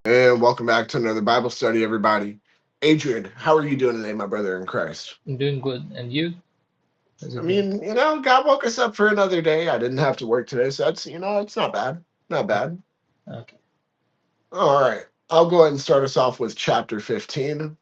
And welcome back to another Bible study, everybody. Adrian, how are you doing today, my brother in Christ? I'm doing good. And you? How's I it been? mean, God woke us up for another day. I didn't have to work today, so it's not bad. Not bad. Okay. All right. I'll go ahead and start us off with chapter 15.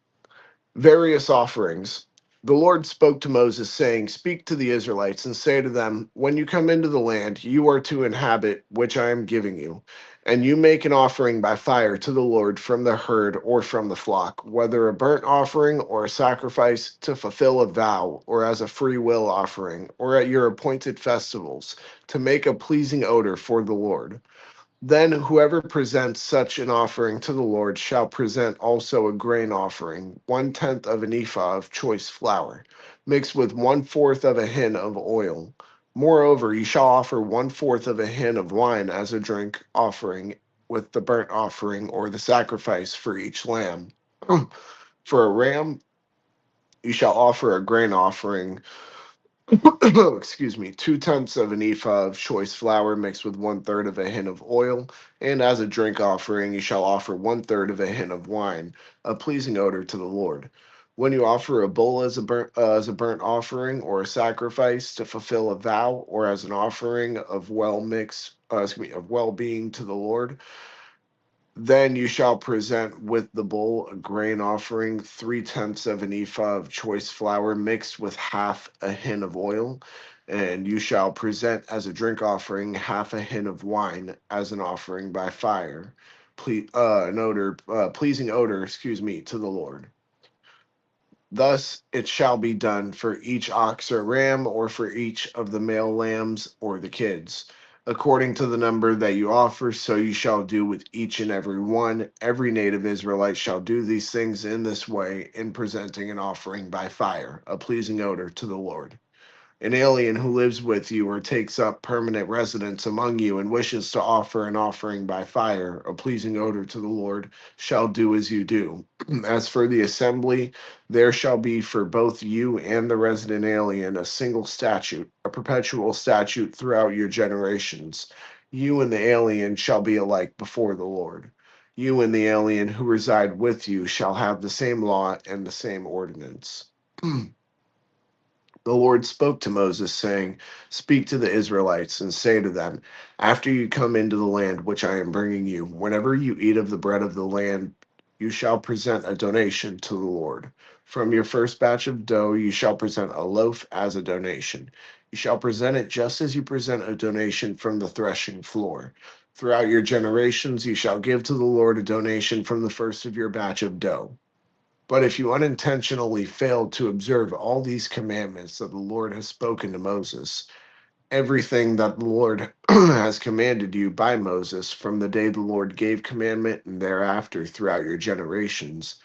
Various offerings. The Lord spoke to Moses, saying, Speak to the Israelites and say to them, When you come into the land you are to inhabit, which I am giving you, and you make an offering by fire to the Lord from the herd or from the flock, whether a burnt offering or a sacrifice to fulfill a vow, or as a free will offering, or at your appointed festivals, to make a pleasing odor for the Lord. Then whoever presents such an offering to the Lord shall present also a grain offering, 1/10 of an ephah of choice flour, mixed with 1/4 of a hin of oil. Moreover, you shall offer 1/4 of a hin of wine as a drink offering with the burnt offering or the sacrifice for each lamb. For a ram, you shall offer a grain offering, excuse me, 2/10 of an ephah of choice flour mixed with 1/3 of a hin of oil, and as a drink offering you shall offer 1/3 of a hin of wine, a pleasing odor to the Lord. When you offer a bull as a burnt offering or a sacrifice to fulfill a vow, or as an offering of of well being to the Lord, then you shall present with the bull a grain offering, 3/10 of an ephah of choice flour mixed with half a hin of oil. And you shall present as a drink offering half a hin of wine as an offering by fire, pleasing odor, to the Lord. Thus it shall be done for each ox or ram, or for each of the male lambs or the kids. According to the number that you offer, so you shall do with each and every one. Every native Israelite shall do these things in this way in presenting an offering by fire, a pleasing odor to the Lord. An alien who lives with you or takes up permanent residence among you and wishes to offer an offering by fire, a pleasing odor to the Lord, shall do as you do. As for the assembly, there shall be for both you and the resident alien a single statute, a perpetual statute throughout your generations. You and the alien shall be alike before the Lord. You and the alien who reside with you shall have the same law and the same ordinance. The Lord spoke to Moses, saying, Speak to the Israelites and say to them, After you come into the land which I am bringing you, whenever you eat of the bread of the land, you shall present a donation to the Lord. From your first batch of dough, you shall present a loaf as a donation. You shall present it just as you present a donation from the threshing floor. Throughout your generations, you shall give to the Lord a donation from the first of your batch of dough. But if you unintentionally fail to observe all these commandments that the Lord has spoken to Moses, everything that the Lord has commanded you by Moses from the day the Lord gave commandment and thereafter throughout your generations,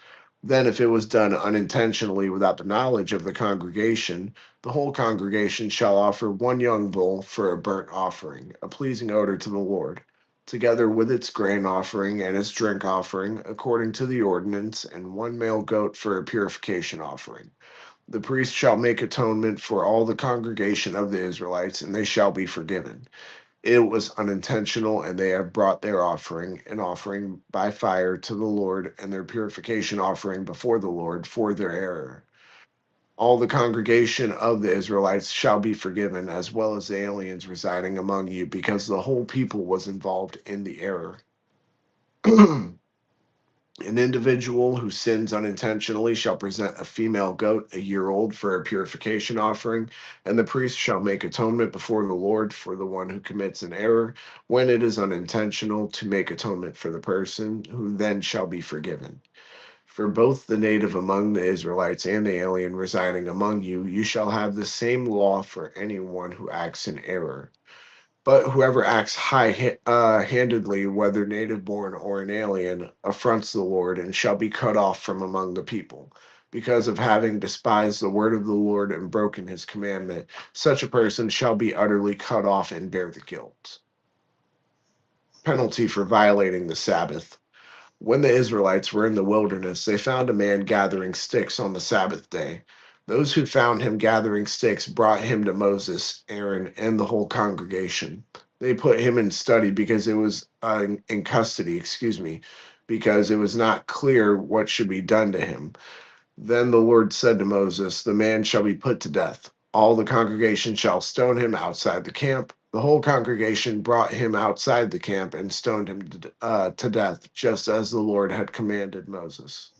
then if it was done unintentionally without the knowledge of the congregation, the whole congregation shall offer one young bull for a burnt offering, a pleasing odor to the Lord, together with its grain offering and its drink offering, according to the ordinance, and one male goat for a purification offering. The priest shall make atonement for all the congregation of the Israelites, and they shall be forgiven. It was unintentional, and they have brought their offering, an offering by fire to the Lord, and their purification offering before the Lord for their error. All the congregation of the Israelites shall be forgiven, as well as the aliens residing among you, because the whole people was involved in the error. An individual who sins unintentionally shall present a female goat a year old for a purification offering, and the priest shall make atonement before the Lord for the one who commits an error when it is unintentional, to make atonement for the person, who then shall be forgiven. For both the native among the Israelites and the alien residing among you, you shall have the same law for anyone who acts in error. But whoever acts high handedly, whether native born or an alien, affronts the Lord and shall be cut off from among the people. Because of having despised the word of the Lord and broken his commandment, such a person shall be utterly cut off and bear the guilt. Penalty for violating the Sabbath. When the Israelites were in the wilderness, they found a man gathering sticks on the Sabbath day. Those who found him gathering sticks brought him to Moses, Aaron, and the whole congregation. They put him in study because it was in custody, excuse me, because it was not clear what should be done to him. Then the Lord said to Moses, "The man shall be put to death. All the congregation shall stone him outside the camp." The whole congregation brought him outside the camp and stoned him to death, just as the Lord had commanded Moses.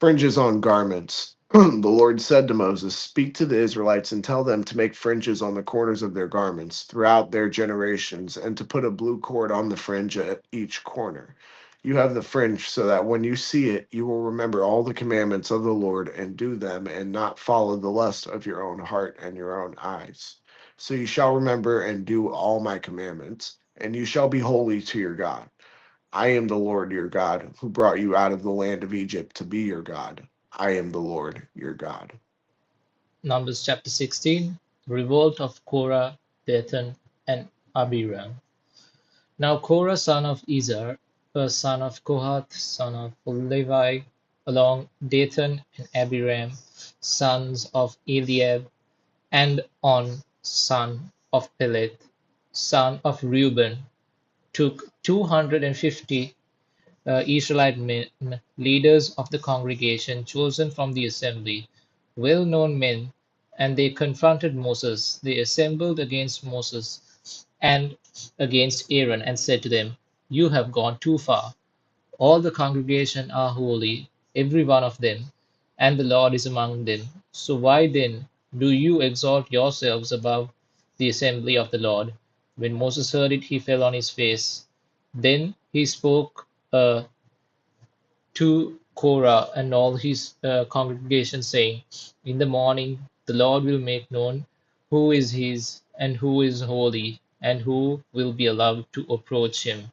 Fringes on garments. The Lord said to Moses, "Speak to the Israelites and tell them to make fringes on the corners of their garments throughout their generations, and to put a blue cord on the fringe at each corner. You have the fringe so that when you see it, you will remember all the commandments of the Lord and do them, and not follow the lust of your own heart and your own eyes. So you shall remember and do all my commandments, and you shall be holy to your God. I am the Lord your God, who brought you out of the land of Egypt to be your God. I am the Lord your God." Numbers chapter 16, revolt of Korah, Dathan, and Abiram. Now Korah son of Izhar, son of Kohath, son of Levi, along Dathan and Abiram, sons of Eliab, and On, son of Peleth, son of Reuben, took 250 Israelite men, leaders of the congregation chosen from the assembly, well-known men, and they confronted Moses. They assembled against Moses and against Aaron and said to them, "You have gone too far. All the congregation are holy, every one of them, and the Lord is among them. So why then do you exalt yourselves above the assembly of the Lord?" When Moses heard it, he fell on his face. Then he spoke to Korah and all his congregation, saying, "In the morning the Lord will make known who is his and who is holy, and who will be allowed to approach him.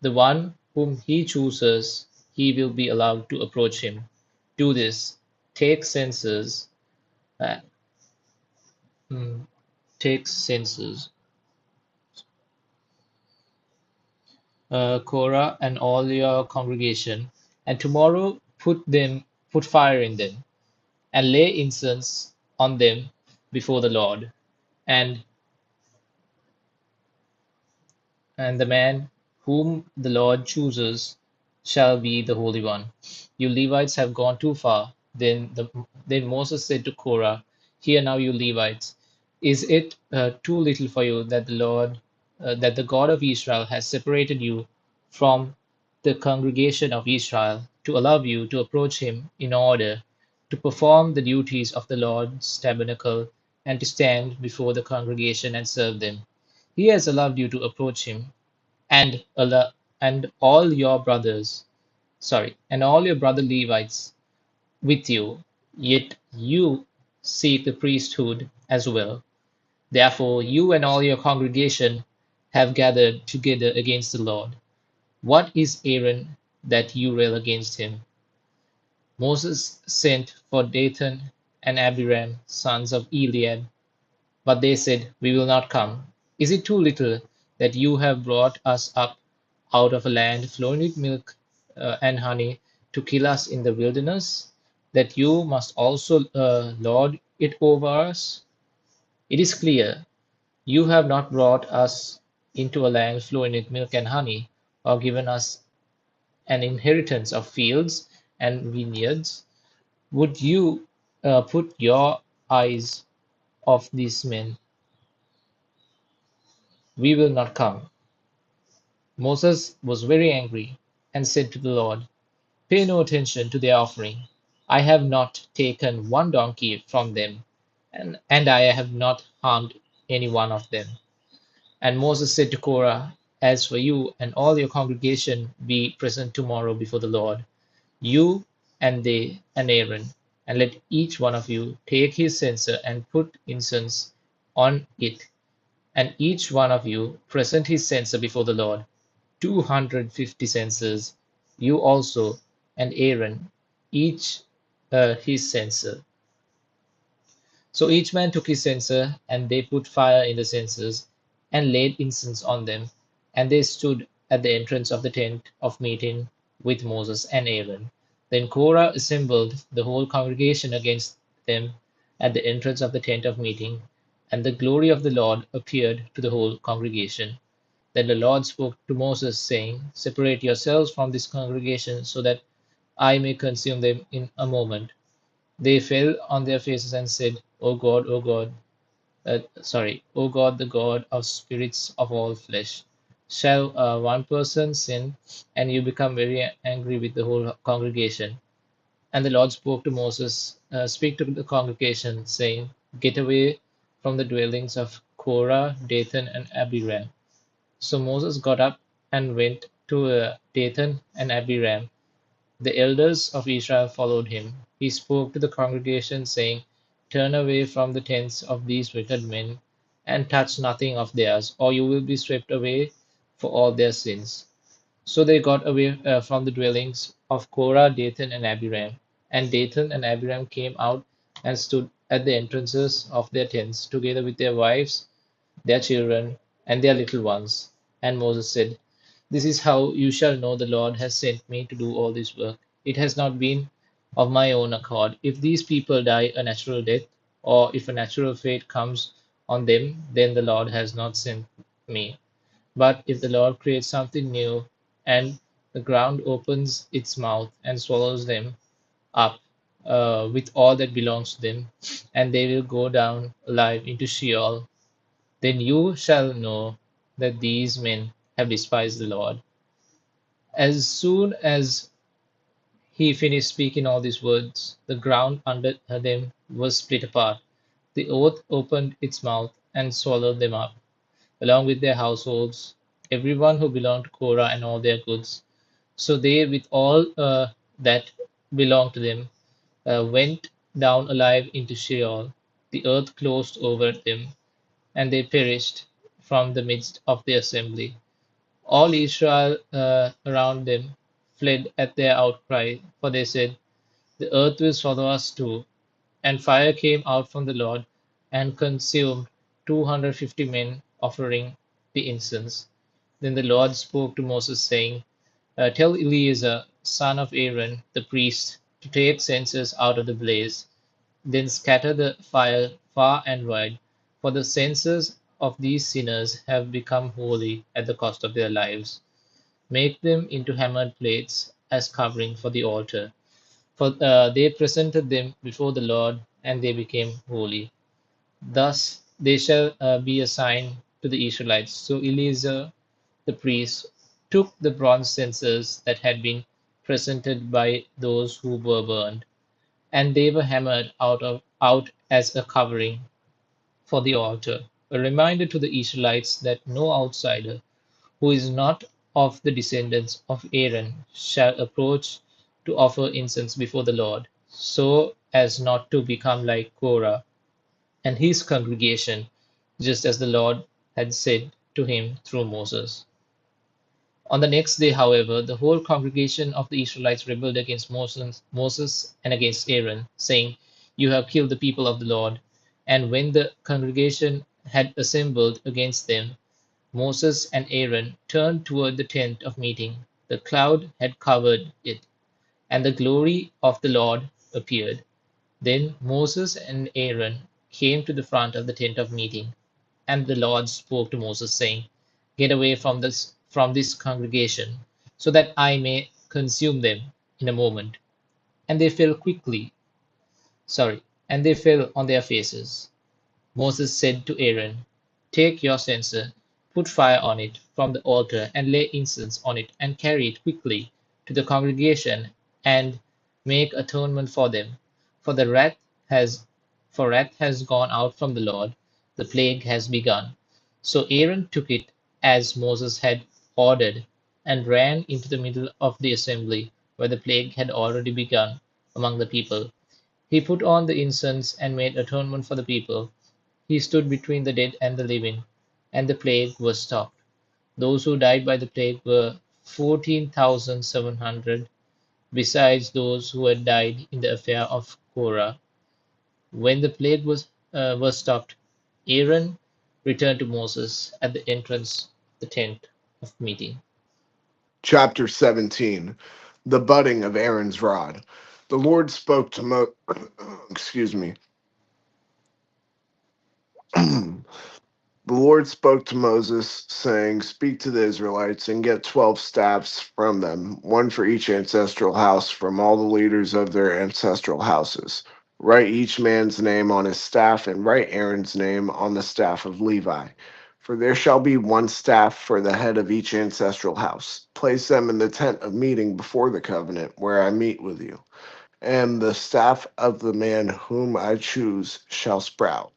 The one whom he chooses, he will be allowed to approach him. Do this. Take census. Uh, mm, take census. Korah and all your congregation, and tomorrow put fire in them, and lay incense on them before the Lord. And and the man whom the Lord chooses shall be the Holy One. You Levites have gone too far." Then Moses said to Korah, "Hear now, you Levites, is it too little for you that that the God of Israel has separated you from the congregation of Israel to allow you to approach him in order to perform the duties of the Lord's tabernacle and to stand before the congregation and serve them? He has allowed you to approach him and and all your and all your brother Levites with you, yet you seek the priesthood as well. Therefore, you and all your congregation have gathered together against the Lord. What is Aaron that you rail against him?" Moses sent for Dathan and Abiram, sons of Eliab, but they said, "We will not come. Is it too little that you have brought us up out of a land flowing with milk and honey to kill us in the wilderness, that you must also lord it over us? It is clear you have not brought us into a land flowing with milk and honey, or given us an inheritance of fields and vineyards. Would you put your eyes off these men? We will not come." Moses was very angry and said to the Lord, "Pay no attention to their offering. I have not taken one donkey from them, and I have not harmed any one of them." And Moses said to Korah, "As for you and all your congregation, be present tomorrow before the Lord, you and they and Aaron, and let each one of you take his censer and put incense on it, and each one of you present his censer before the Lord, 250 censers, you also and Aaron, each his censer." So each man took his censer, and they put fire in the censers, and laid incense on them, and they stood at the entrance of the tent of meeting with Moses and Aaron. Then Korah assembled the whole congregation against them at the entrance of the tent of meeting, And the glory of the Lord appeared to the whole congregation. Then the Lord spoke to Moses, saying, Separate yourselves from this congregation, so that I may consume them in a moment. They fell on their faces and said, O God, O God, the God of spirits of all flesh, shall one person sin, and you become very angry with the whole congregation? And the Lord spoke to Moses, Speak to the congregation, saying, Get away from the dwellings of Korah, Dathan, and Abiram. So Moses got up and went to Dathan and Abiram. The elders of Israel followed him. He spoke to the congregation, saying, Turn away from the tents of these wicked men, and touch nothing of theirs, or you will be swept away for all their sins. So they got away from the dwellings of Korah, Dathan, and Abiram. And Dathan and Abiram came out and stood at the entrances of their tents, together with their wives, their children, and their little ones. And Moses said, This is how you shall know the Lord has sent me to do all this work. It has not been of my own accord. If these people die a natural death, or if a natural fate comes on them, then the Lord has not sent me. But if the Lord creates something new, and the ground opens its mouth and swallows them up with all that belongs to them, and they will go down alive into Sheol, then you shall know that these men have despised the Lord. As soon as he finished speaking all these words, the ground under them was split apart. The earth opened its mouth and swallowed them up, along with their households, everyone who belonged to Korah and all their goods. So they, with all that belonged to them, went down alive into Sheol. The earth closed over them, and they perished from the midst of the assembly. All Israel around them fled at their outcry, for they said, The earth will swallow us too. And fire came out from the Lord and consumed 250 men offering the incense. Then the Lord spoke to Moses, saying, Tell Eleazar, son of Aaron, the priest, to take censers out of the blaze, then scatter the fire far and wide, for the censers of these sinners have become holy at the cost of their lives. Make them into hammered plates as covering for the altar. For they presented them before the Lord, and they became holy. Thus they shall be a sign to the Israelites. So Eleazar the priest took the bronze censers that had been presented by those who were burned, and they were hammered out as a covering for the altar, a reminder to the Israelites that no outsider who is not of the descendants of Aaron shall approach to offer incense before the Lord, so as not to become like Korah and his congregation, just as the Lord had said to him through Moses. On the next day, however, the whole congregation of the Israelites rebelled against Moses and against Aaron, saying, You have killed the people of the Lord. And when the congregation had assembled against them, Moses and Aaron turned toward the tent of meeting. The cloud had covered it, and the glory of the Lord appeared. Then Moses and Aaron came to the front of the tent of meeting, and the Lord spoke to Moses, saying, Get away from this congregation, so that I may consume them in a moment. And they fell quickly, sorry, and they fell on their faces. Moses said to Aaron, Take your censer, put fire on it from the altar, and lay incense on it, and carry it quickly to the congregation, and make atonement for them. For the wrath has for wrath has gone out from the Lord, the plague has begun. So Aaron took it as Moses had ordered, and ran into the middle of the assembly, where the plague had already begun among the people. He put on the incense and made atonement for the people. He stood between the dead and the living, and the plague was stopped. Those who died by the plague were 14,700, besides those who had died in the affair of Korah. When the plague was stopped, Aaron returned to Moses at the entrance of the tent of meeting. Chapter 17. The budding of Aaron's rod. The Lord spoke to excuse me. The Lord spoke to Moses, saying, Speak to the Israelites and get 12 staffs from them, one for each ancestral house, from all the leaders of their ancestral houses. Write each man's name on his staff, and write Aaron's name on the staff of Levi. For there shall be one staff for the head of each ancestral house. Place them in the tent of meeting before the covenant, where I meet with you. And the staff of the man whom I choose shall sprout.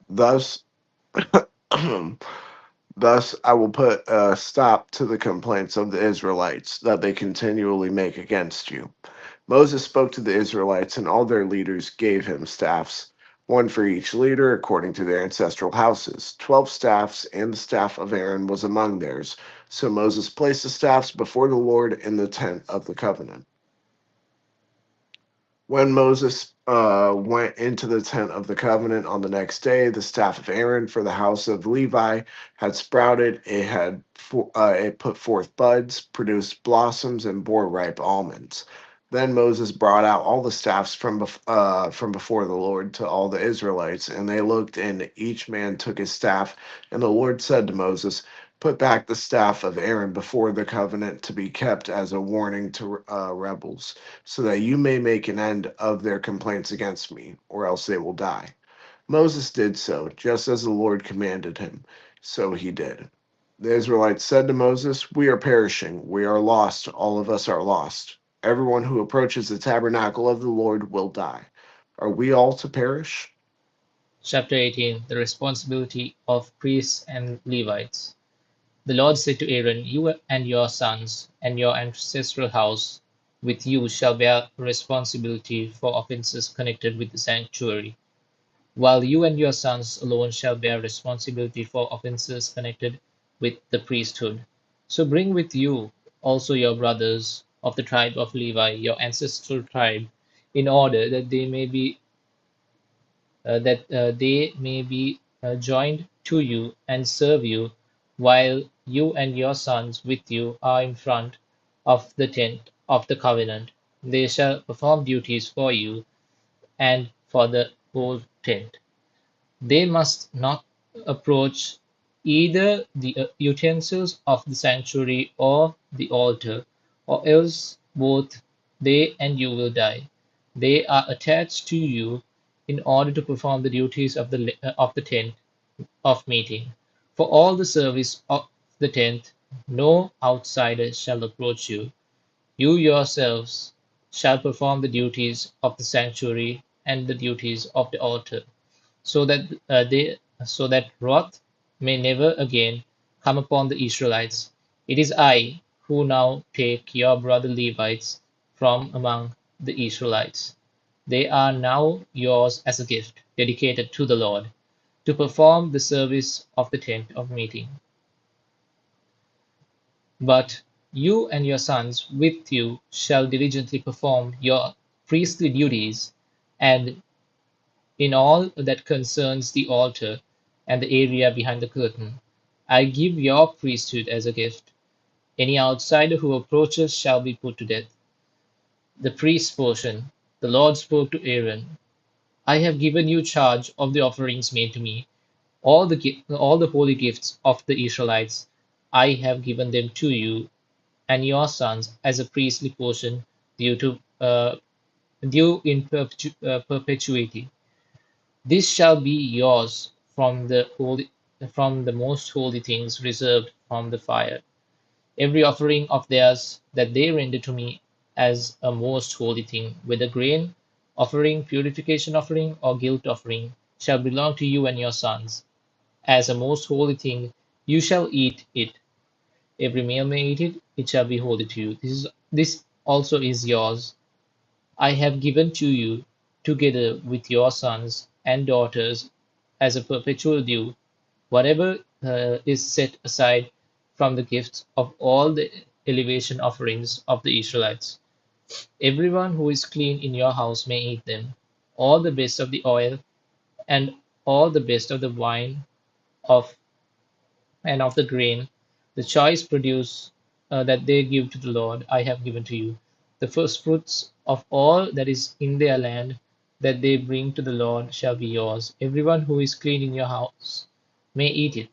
Thus, Thus, I will put a stop to the complaints of the Israelites that they continually make against you. Moses spoke to the Israelites, and all their leaders gave him staffs, one for each leader according to their ancestral houses. 12 staffs, and the staff of Aaron was among theirs. So Moses placed the staffs before the Lord in the tent of the covenant. When Moses went into the tent of the covenant on the next day, the staff of Aaron for the house of Levi had sprouted. It put forth buds, produced blossoms, and bore ripe almonds. Then Moses brought out all the staffs from before the Lord to all the Israelites, and they looked, and each man took his staff. And the Lord said to Moses, Put back the staff of Aaron before the covenant to be kept as a warning to rebels, so that you may make an end of their complaints against me, or else they will die. Moses did so, just as the Lord commanded him. So he did. The Israelites said to Moses, We are perishing. We are lost. All of us are lost. Everyone who approaches the tabernacle of the Lord will die. Are we all to perish? Chapter 18. The responsibility of priests and Levites. The Lord said to Aaron, You and your sons and your ancestral house with you shall bear responsibility for offenses connected with the sanctuary, while you and your sons alone shall bear responsibility for offenses connected with the priesthood. So bring with you also your brothers of the tribe of Levi, your ancestral tribe, in order that they may be joined to you and serve you, while you and your sons with you are in front of the tent of the covenant. They shall perform duties for you and for the whole tent. They must not approach either the utensils of the sanctuary or the altar, or else both they and you will die. They are attached to you in order to perform the duties of the tent of meeting. For all the service of the tent, no outsider shall approach you. You yourselves shall perform the duties of the sanctuary and the duties of the altar, so that wrath may never again come upon the Israelites. It is I who now take your brother Levites from among the Israelites. They are now yours as a gift, dedicated to the Lord, to perform the service of the tent of meeting. But you and your sons with you shall diligently perform your priestly duties, and in all that concerns the altar and the area behind the curtain, I give your priesthood as a gift. Any outsider who approaches shall be put to death. The priest's portion. The Lord spoke to Aaron, I have given you charge of the offerings made to me, all the holy gifts of the Israelites. I have given them to you and your sons as a priestly portion due to due in perpetuity. This shall be yours from the most holy things reserved from the fire. Every offering of theirs that they render to me as a most holy thing, whether grain offering, purification offering, or guilt offering, shall belong to you and your sons. As a most holy thing, you shall eat it. Every male may eat it, it shall be holy to you. This also is yours. I have given to you, together with your sons and daughters, as a perpetual due, whatever is set aside from the gifts of all the elevation offerings of the Israelites. Everyone who is clean in your house may eat them. All the best of the oil and all the best of the wine of and of the grain, the choice produce that they give to the Lord, I have given to you. The first fruits of all that is in their land, that they bring to the Lord shall be yours. Everyone who is clean in your house may eat it.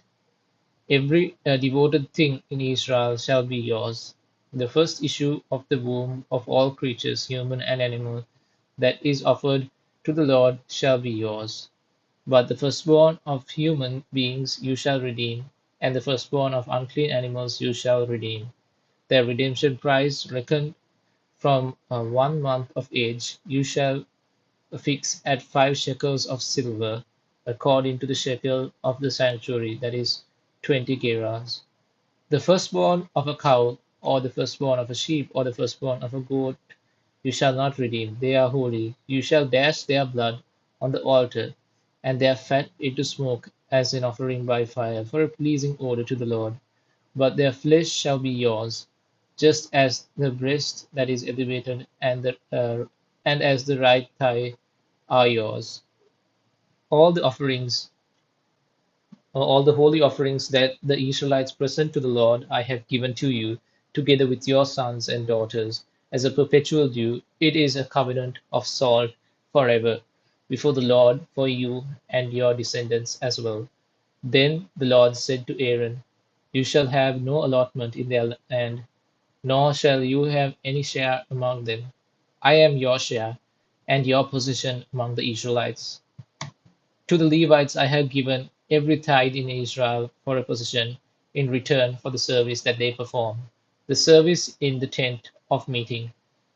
Every devoted thing in Israel shall be yours. The first issue of the womb of all creatures, human and animal, that is offered to the Lord shall be yours. But the firstborn of human beings you shall redeem, and the firstborn of unclean animals you shall redeem. Their redemption price reckoned from 1 month of age you shall fix at 5 shekels of silver, according to the shekel of the sanctuary, that is 20 gerahs. The firstborn of a cow, or the firstborn of a sheep, or the firstborn of a goat, you shall not redeem. They are holy. You shall dash their blood on the altar, and their fat into smoke, as an offering by fire, for a pleasing odor to the Lord. But their flesh shall be yours, just as the breast that is elevated and as the right thigh are yours. All the offerings, all the holy offerings that the Israelites present to the Lord, I have given to you, together with your sons and daughters, as a perpetual due. It is a covenant of salt forever before the Lord for you and your descendants as well. Then the Lord said to Aaron, you shall have no allotment in their land, nor shall you have any share among them. I am your share and your possession among the Israelites. To the Levites I have given every tithe in Israel for a possession in return for the service that they perform, the service in the tent of meeting.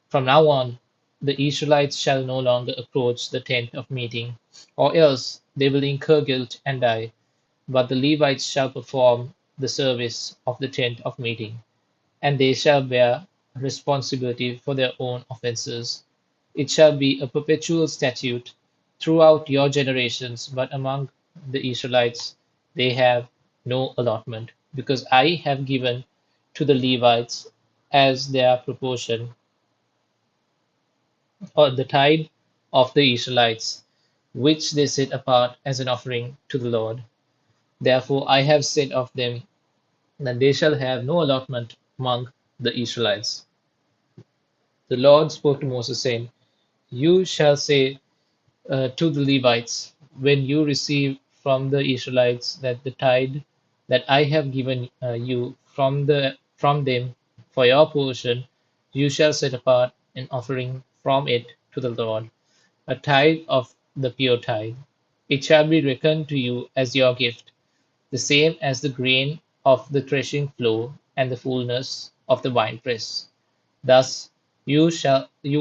From now on, the Israelites shall no longer approach the tent of meeting, or else they will incur guilt and die. But the Levites shall perform the service of the tent of meeting, and they shall bear responsibility for their own offenses. It shall be a perpetual statute throughout your generations, but among the Israelites they have no allotment, because I have given to the Levites as their proportion, or the tithe of the Israelites, which they set apart as an offering to the Lord. Therefore I have said of them that they shall have no allotment among the Israelites. The Lord spoke to Moses, saying, you shall say to the Levites, when you receive from the Israelites that the tithe that I have given you from them for your portion, you shall set apart an offering from it to the Lord, a tithe of the pure tithe. It shall be reckoned to you as your gift, the same as the grain of the threshing floor and the fullness of the winepress. Thus you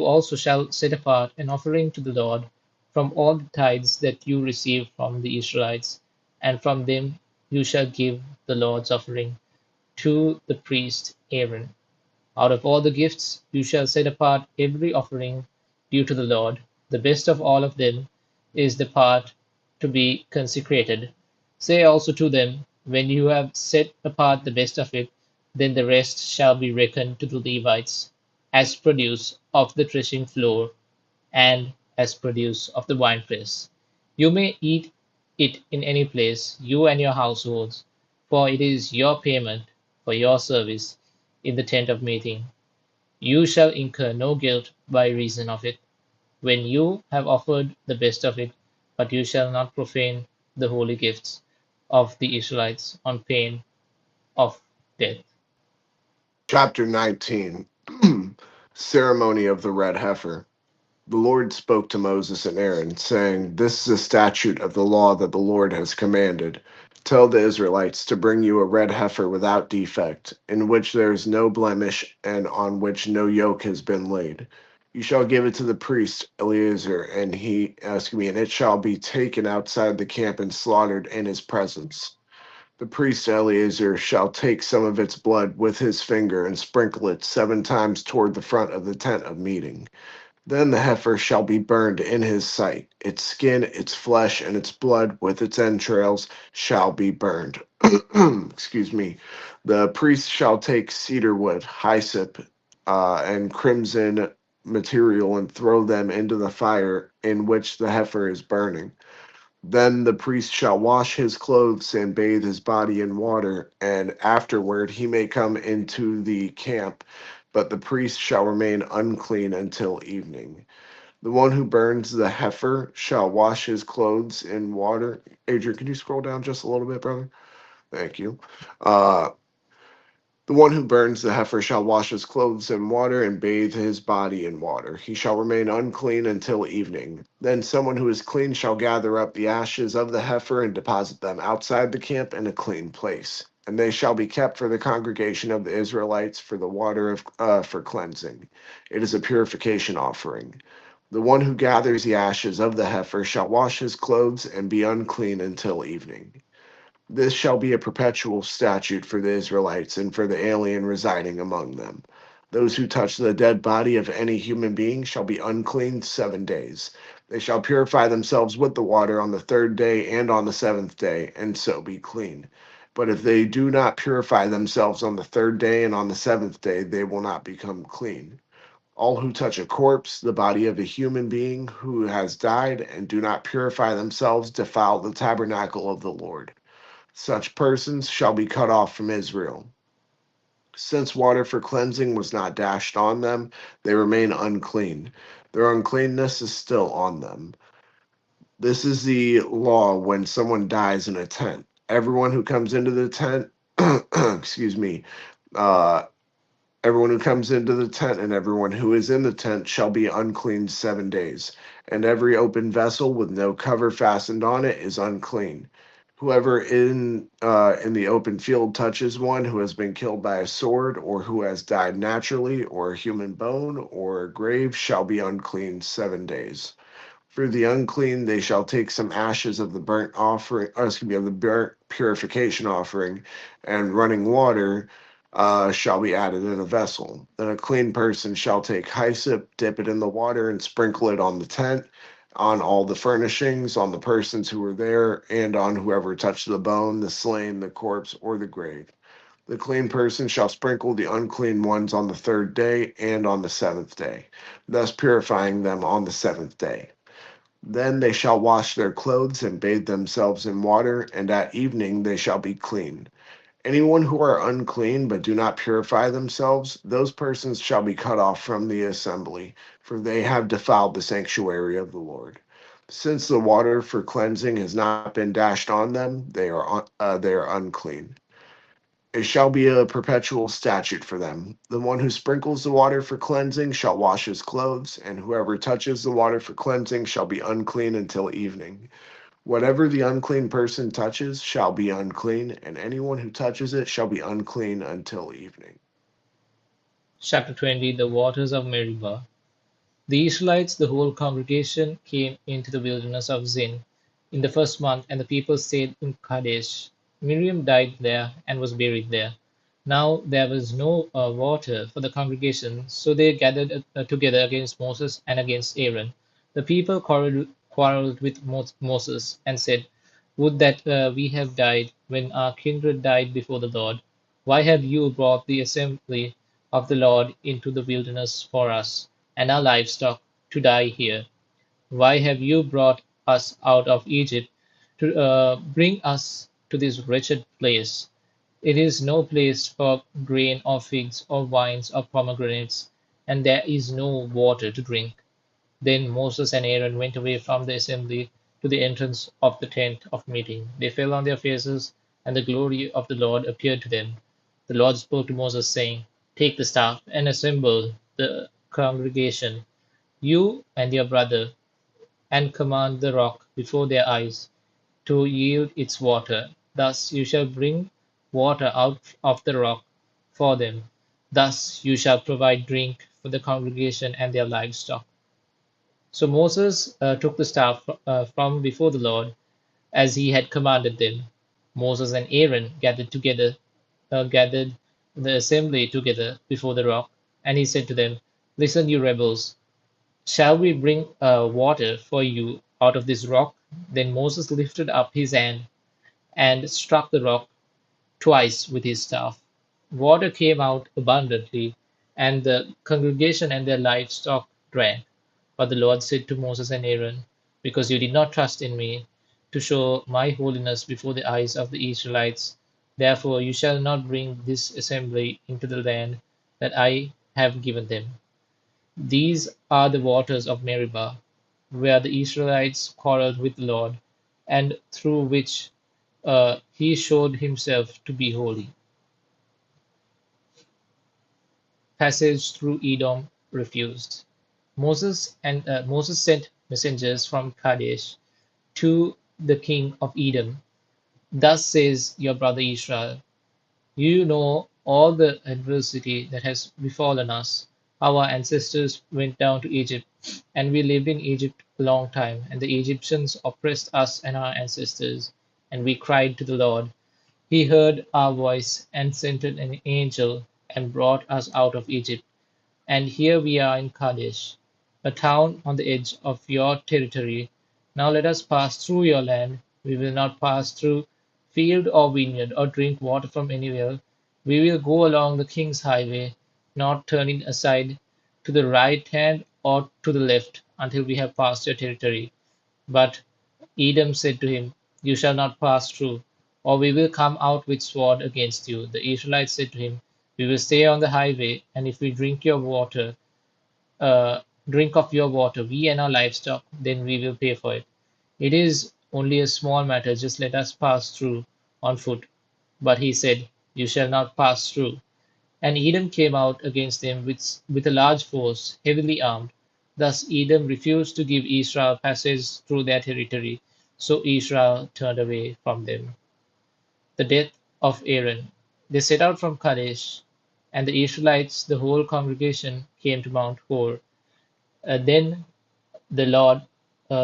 also shall set apart an offering to the Lord from all the tithes that you receive from the Israelites, and from them you shall give the Lord's offering to the priest Aaron. Out of all the gifts you shall set apart every offering due to the Lord. The best of all of them is the part to be consecrated. Say also to them, when you have set apart the best of it, then the rest shall be reckoned to the Levites as produce of the threshing floor and as produce of the winepress. You may eat it in any place, you and your households, for it is your payment for your service in the tent of meeting. You shall incur no guilt by reason of it, when you have offered the best of it, but you shall not profane the holy gifts of the Israelites on pain of death. Chapter 19. Ceremony of the red heifer. The Lord spoke to Moses and Aaron, saying, this is a statute of the law that the Lord has commanded. Tell the Israelites to bring you a red heifer without defect, in which there is no blemish and on which no yoke has been laid. You shall give it to the priest Eleazar, and it shall be taken outside the camp and slaughtered in his presence. The priest Eleazar shall take some of its blood with his finger and sprinkle it 7 times toward the front of the tent of meeting. Then the heifer shall be burned in his sight. Its skin, its flesh, and its blood with its entrails shall be burned. Excuse me. The priest shall take cedar wood, hyssop, and crimson material and throw them into the fire in which the heifer is burning. Then the priest shall wash his clothes and bathe his body in water, and afterward he may come into the camp, but the priest shall remain unclean until evening. The one who burns the heifer shall wash his clothes in water. Adrian, can you scroll down just a little bit, brother? Thank you. Uh, the one who burns the heifer shall wash his clothes in water and bathe his body in water. He shall remain unclean until evening. Then someone who is clean shall gather up the ashes of the heifer and deposit them outside the camp in a clean place. And they shall be kept for the congregation of the Israelites for the water of for cleansing. It is a purification offering. The one who gathers the ashes of the heifer shall wash his clothes and be unclean until evening. This shall be a perpetual statute for the Israelites and for the alien residing among them. Those who touch the dead body of any human being shall be unclean 7 days. They shall purify themselves with the water on the third day and on the seventh day, and so be clean. But if they do not purify themselves on the third day and on the seventh day, they will not become clean. All who touch a corpse, the body of a human being who has died, and do not purify themselves, defile the tabernacle of the Lord. Such persons shall be cut off from Israel. Since water for cleansing was not dashed on them, they remain unclean. Their uncleanness is still on them. This is the law when someone dies in a tent. Everyone who comes into the tent, excuse me, uh, everyone who comes into the tent and everyone who is in the tent shall be unclean 7 days, and every open vessel with no cover fastened on it is unclean. Whoever in the open field touches one who has been killed by a sword, or who has died naturally, or a human bone, or a grave, shall be unclean 7 days. For the unclean, they shall take some ashes of the burnt offering, excuse me, of the burnt purification offering, and running water shall be added in a vessel. Then a clean person shall take hyssop, dip it in the water, and sprinkle it on the tent, on all the furnishings, on the persons who were there, and on whoever touched the bone, the slain, the corpse, or the grave. The clean person shall sprinkle the unclean ones on the third day and on the seventh day, thus purifying them on the seventh day. Then they shall wash their clothes and bathe themselves in water, and at evening they shall be clean. Anyone who are unclean but do not purify themselves, those persons shall be cut off from the assembly, for they have defiled the sanctuary of the Lord. Since the water for cleansing has not been dashed on them, they are unclean. It shall be a perpetual statute for them. The one who sprinkles the water for cleansing shall wash his clothes, and whoever touches the water for cleansing shall be unclean until evening. Whatever the unclean person touches shall be unclean, and anyone who touches it shall be unclean until evening. Chapter 20. The waters of Meribah. The Israelites, the whole congregation, came into the wilderness of Zin in the first month, and the people stayed in Kadesh. Miriam died there and was buried there. Now there was no water for the congregation, so they gathered together against Moses and against Aaron. The people quarreled with Moses and said, "Would that we had died when our kindred died before the Lord. Why have you brought the assembly of the Lord into the wilderness for us, and our livestock to die here? Why have you brought us out of Egypt to bring us to this wretched place? It is no place for grain or figs or wines or pomegranates, and there is no water to drink." Then Moses and Aaron went away from the assembly to the entrance of the tent of meeting. They fell on their faces, and the glory of the Lord appeared to them. The Lord spoke to Moses, saying, "Take the staff and assemble the congregation, you and your brother, and command the rock before their eyes to yield its water. Thus you shall bring water out of the rock for them. Thus you shall provide drink for the congregation and their livestock." So Moses took the staff from before the Lord as he had commanded them. Moses and Aaron gathered the assembly together before the rock, and he said to them, "Listen, you rebels, shall we bring water for you out of this rock?" Then Moses lifted up his hand and struck the rock twice with his staff. Water came out abundantly, and the congregation and their livestock drank. But the Lord said to Moses and Aaron, "Because you did not trust in me to show my holiness before the eyes of the Israelites, therefore you shall not bring this assembly into the land that I have given them." These are the waters of Meribah, where the Israelites quarreled with the Lord, and through which he showed himself to be holy. Passage through Edom refused. Moses sent messengers from Kadesh to the king of Edom. Thus says your brother Israel, you know all the adversity that has befallen us. Our ancestors went down to Egypt, and we lived in Egypt a long time, and the Egyptians oppressed us and our ancestors, and we cried to the Lord. He heard our voice and sent an angel and brought us out of Egypt. And here we are in Kadesh, a town on the edge of your territory. Now let us pass through your land. We will not pass through field or vineyard or drink water from any well. We will go along the king's highway, not turning aside to the right hand or to the left until we have passed your territory. But Edom said to him, you shall not pass through, or we will come out with sword against you. The Israelites said to him, we will stay on the highway, and if we uh, drink of your water, we and our livestock, then we will pay for it. It is only a small matter, just let us pass through on foot. But he said, you shall not pass through. And Edom came out against them with a large force, heavily armed. Thus Edom refused to give Israel passage through their territory, so Israel turned away from them. The death of Aaron. They set out from Kadesh, and the Israelites, the whole congregation, came to Mount Hor. Then the Lord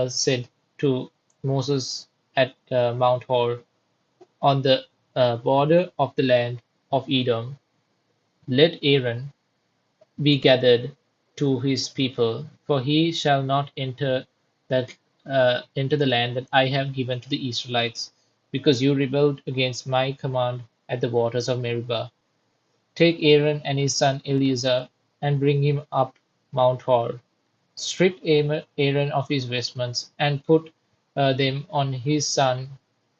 said to Moses at Mount Hor, on the border of the land of Edom, let Aaron be gathered to his people, for he shall not that enter the land that I have given to the Israelites, because you rebelled against my command at the waters of Meribah. Take Aaron and his son Eleazar and bring him up Mount Hor. Strip Aaron of his vestments and put them on his son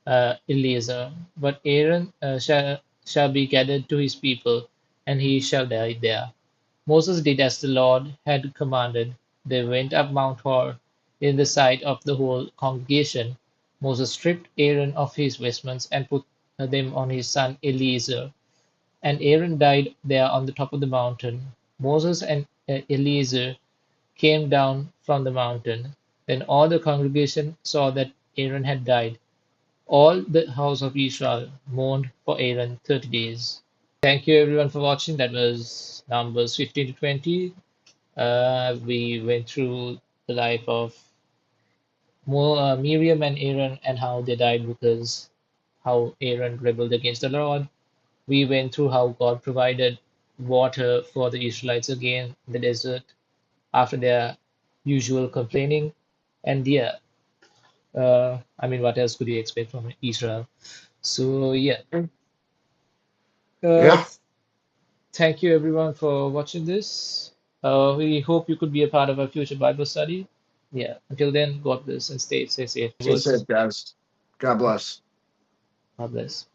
Eleazar. But Aaron shall be gathered to his people, and he shall die there. Moses did as the Lord had commanded. They went up Mount Hor in the sight of the whole congregation. Moses stripped Aaron of his vestments and put them on his son Eleazar. And Aaron died there on the top of the mountain. Moses and Eleazar came down from the mountain. Then all the congregation saw that Aaron had died. All the house of Israel mourned for Aaron 30 days. Thank you everyone for watching. That was Numbers 15 to 20. We went through the life of Miriam and Aaron and how they died because how Aaron rebelled against the Lord. We went through how God provided water for the Israelites again in the desert after their usual complaining. And yeah, I mean, what else could you expect from Israel? So yeah, uh, Yeah. thank you everyone for watching this. We hope you could be a part of our future Bible study. Yeah, until then, God bless and stay safe. Stay Words. safe, guys. God bless. God bless.